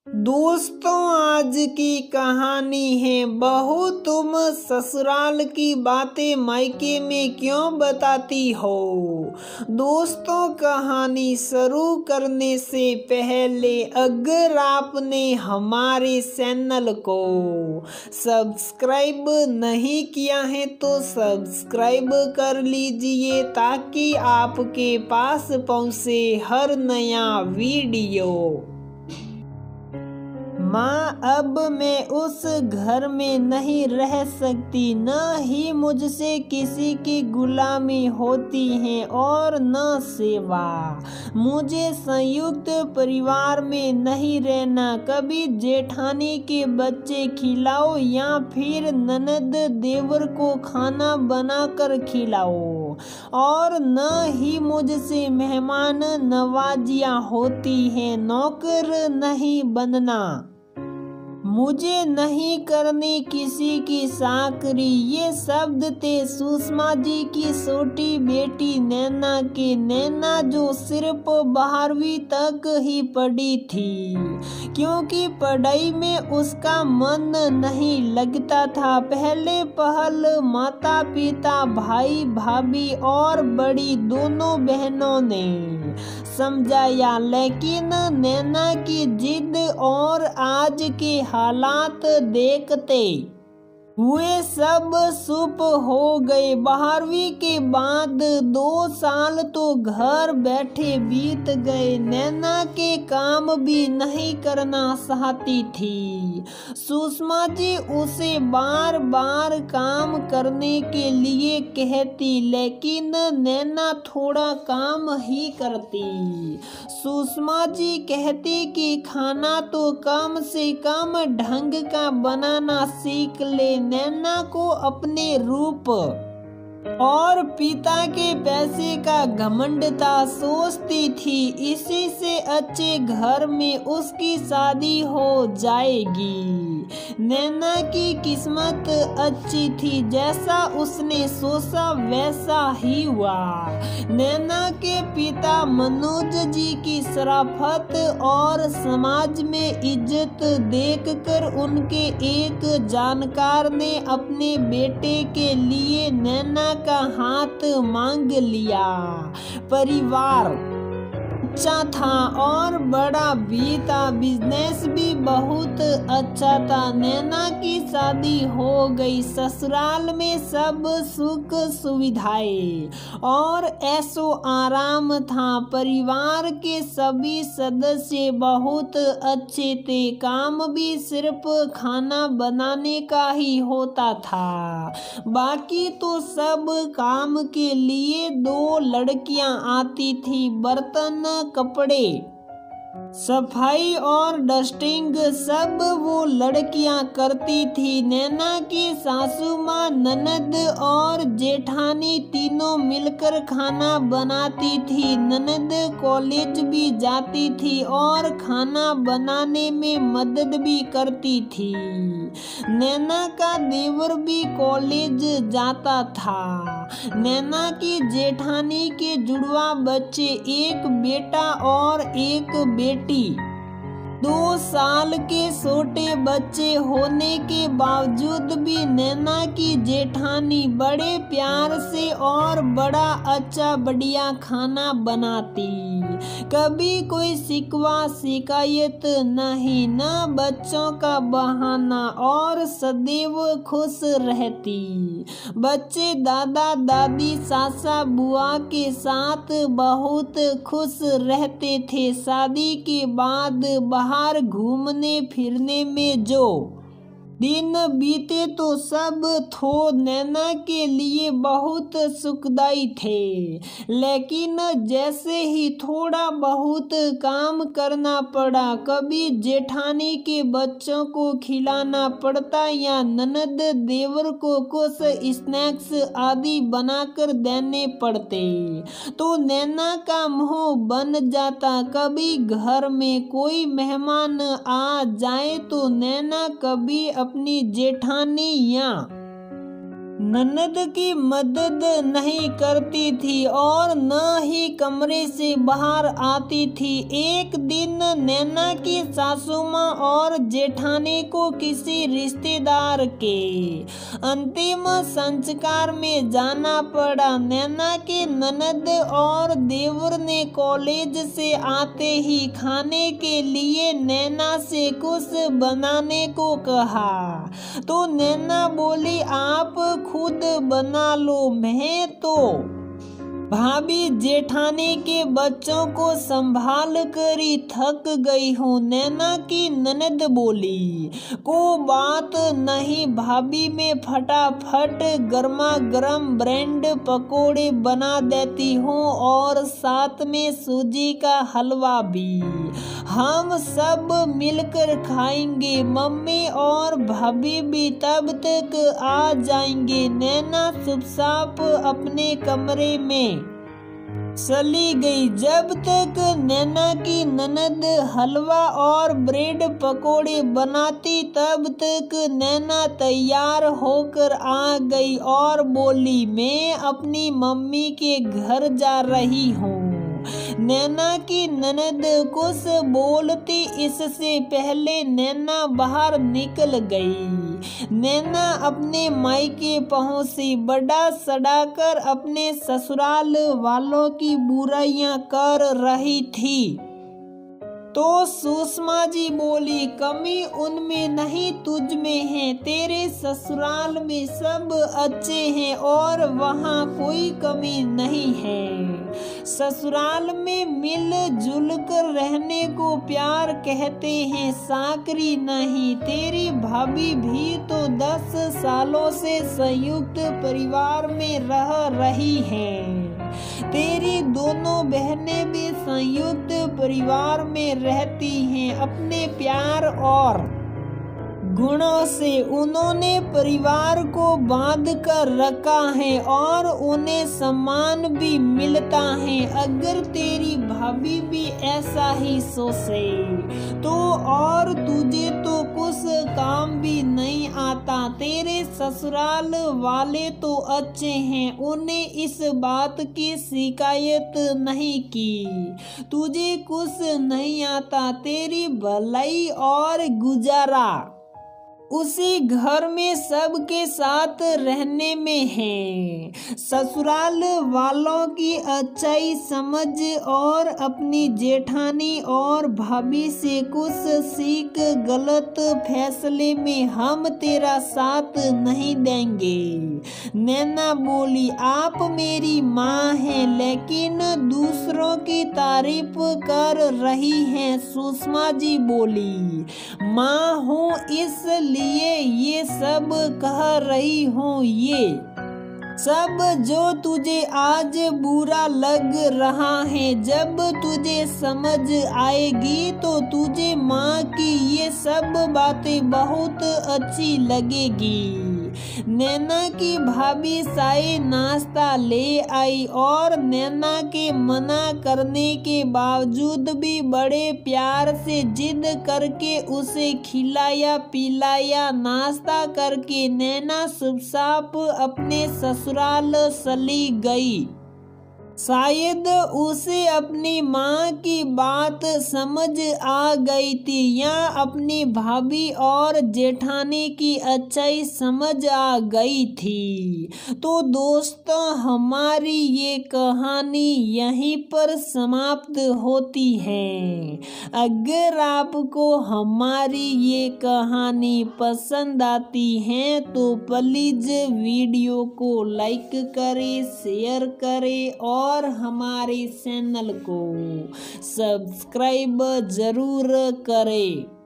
दोस्तों, आज की कहानी है बहू तुम ससुराल की बातें मायके में क्यों बताती हो। दोस्तों, कहानी शुरू करने से पहले अगर आपने हमारे चैनल को सब्सक्राइब नहीं किया है तो सब्सक्राइब कर लीजिए ताकि आपके पास पहुंचे हर नया वीडियो। माँ, अब मैं उस घर में नहीं रह सकती, न ही मुझसे किसी की गुलामी होती है और न सेवा। मुझे संयुक्त परिवार में नहीं रहना। कभी जेठानी के बच्चे खिलाओ या फिर ननद देवर को खाना बनाकर खिलाओ, और न ही मुझसे मेहमान नवाजियाँ होती हैं। नौकर नहीं बनना, मुझे नहीं करनी किसी की चाकरी। ये शब्द थे सुषमा जी की छोटी बेटी नैना के। नैना जो सिर्फ 12वीं तक ही पढ़ी थी, क्योंकि पढ़ाई में उसका मन नहीं लगता था। पहले पहल माता पिता, भाई भाभी और बड़ी दोनों बहनों ने समझाया, लेकिन नैना की जिद और आज के हालात देखते हुए सब चुप हो गए। 12वीं के बाद 2 साल तो घर बैठे बीत गए। नैना के काम भी नहीं करना चाहती थी। सुषमा जी उसे बार बार काम करने के लिए कहती, लेकिन नैना थोड़ा काम ही करती। सुषमा जी कहती कि खाना तो कम से कम ढंग का बनाना सीख ले। नैना को अपने रूप और पिता के पैसे का घमंड था। सोचती थी इसी से अच्छे घर में उसकी शादी हो जाएगी। नैना की किस्मत अच्छी थी, जैसा उसने सोचा वैसा ही हुआ। नैना के पिता मनोज जी की शराफत और समाज में इज्जत देखकर उनके एक जानकार ने अपने बेटे के लिए नैना का हाथ मांग लिया। परिवार अच्छा था और बड़ा भी था, बिजनेस भी बहुत अच्छा था। नैना की शादी हो गई। ससुराल में सब सुख सुविधाएं और ऐशो आराम था। परिवार के सभी सदस्य बहुत अच्छे थे। काम भी सिर्फ खाना बनाने का ही होता था, बाकी तो सब काम के लिए 2 लड़कियां आती थी। बर्तन, कपड़े, सफाई और डस्टिंग सब वो लड़कियां करती थी। नैना की सासू माँ, ननद और जेठानी तीनों मिलकर खाना बनाती थी। ननद कॉलेज भी जाती थी और खाना बनाने में मदद भी करती थी। नैना का देवर भी कॉलेज जाता था। नैना की जेठानी के जुड़वा बच्चे, एक बेटा और एक बेटी। 2 साल के छोटे बच्चे होने के बावजूद भी नैना की जेठानी बड़े प्यार से और बड़ा अच्छा बढ़िया खाना बनाती। कभी कोई शिकवा शिकायत नहीं, न बच्चों का बहाना, और सदैव खुश रहती। बच्चे दादा दादी, सासा बुआ के साथ बहुत खुश रहते थे। शादी के बाद बाहर घूमने फिरने में जो दिन बीते तो सब थो नैना के लिए बहुत सुखदायी थे, लेकिन जैसे ही थोड़ा बहुत काम करना पड़ा, कभी जेठानी के बच्चों को खिलाना पड़ता या ननद देवर को कुछ स्नैक्स आदि बनाकर देने पड़ते, तो नैना का मुंह बन जाता। कभी घर में कोई मेहमान आ जाए तो नैना कभी अपनी जेठानी या ननद की मदद नहीं करती थी और न ही कमरे से बाहर आती थी। एक दिन नैना की सासू माँ और जेठानी को किसी रिश्तेदार के अंतिम संस्कार में जाना पड़ा। नैना के ननद और देवर ने कॉलेज से आते ही खाने के लिए नैना से कुछ बनाने को कहा, तो नैना बोली आप खुद बना लो, मैं तो भाभी जेठानी के बच्चों को संभाल कर ही थक गई हूँ। नैना की ननद बोली को बात नहीं भाभी, मैं फटाफट गर्मा गर्म ब्रेड पकोड़े बना देती हूँ और साथ में सूजी का हलवा भी। हम सब मिलकर खाएंगे, मम्मी और भाभी भी तब तक आ जाएंगे। नैना चुपचाप अपने कमरे में चली गई। जब तक नैना की ननद हलवा और ब्रेड पकोड़े बनाती तब तक नैना तैयार होकर आ गई और बोली मैं अपनी मम्मी के घर जा रही हूँ। नैना की ननद कुछ बोलती इससे पहले नैना बाहर निकल गई। नैना अपने मायके पहुंची, बड़ा सड़ाकर अपने ससुराल वालों की बुराइयां कर रही थी। तो सुषमा जी बोली कमी उनमें नहीं तुझ में है, तेरे ससुराल में सब अच्छे हैं और वहाँ कोई कमी नहीं है। ससुराल में मिलजुल कर रहने को प्यार कहते हैं, साकरी नहीं। तेरी भाभी भी तो 10 सालों से संयुक्त परिवार में रह रही है। तेरी दोनों बहनें भी संयुक्त परिवार में रहती हैं। अपने प्यार और गुणों से उन्होंने परिवार को बांध कर रखा है और उन्हें सम्मान भी मिलता है। अगर तेरी भाभी भी ऐसा ही सोचे तो और तुझे तो कुछ काम भी नहीं आता। तेरे ससुराल वाले तो अच्छे हैं, उन्हें इस बात की शिकायत नहीं की। तुझे कुछ नहीं आता, तेरी भलाई और गुजारा उसी घर में सबके साथ रहने में है। ससुराल वालों की अच्छाई समझ और अपनी जेठानी और भाभी से कुछ सीख। गलत फैसले में हम तेरा साथ नहीं देंगे। नैना बोली आप मेरी माँ हैं लेकिन दूसरों की तारीफ कर रही हैं। सुषमा जी बोली माँ हूँ इसलिए ये सब कह रही हूँ। ये सब जो तुझे आज बुरा लग रहा है, जब तुझे समझ आएगी तो तुझे माँ की ये सब बातें बहुत अच्छी लगेगी। नैना की भाभी चाय नाश्ता ले आई और नैना के मना करने के बावजूद भी बड़े प्यार से जिद करके उसे खिलाया पिलाया। नाश्ता करके नैना चुपचाप अपने ससुराल चली गई। शायद उसे अपनी माँ की बात समझ आ गई थी या अपनी भाभी और जेठानी की अच्छाई समझ आ गई थी। तो दोस्तों हमारी ये कहानी यहीं पर समाप्त होती है। अगर आपको हमारी ये कहानी पसंद आती है तो प्लीज वीडियो को लाइक करें, शेयर करें और हमारे चैनल को सब्सक्राइब जरूर करें।